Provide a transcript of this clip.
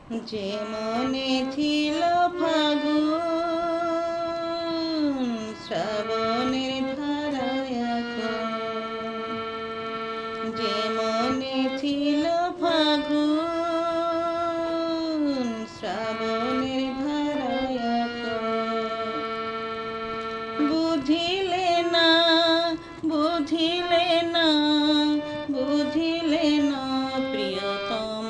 যে মনে ছিল ফাগুন শ্রাবণের ধারায় এখন, যে মনে ছিল ফাগুন শ্রাবণের ধারায় এখন, বুঝিলে না বুঝিলে না বুঝিলে না প্রিয়তম,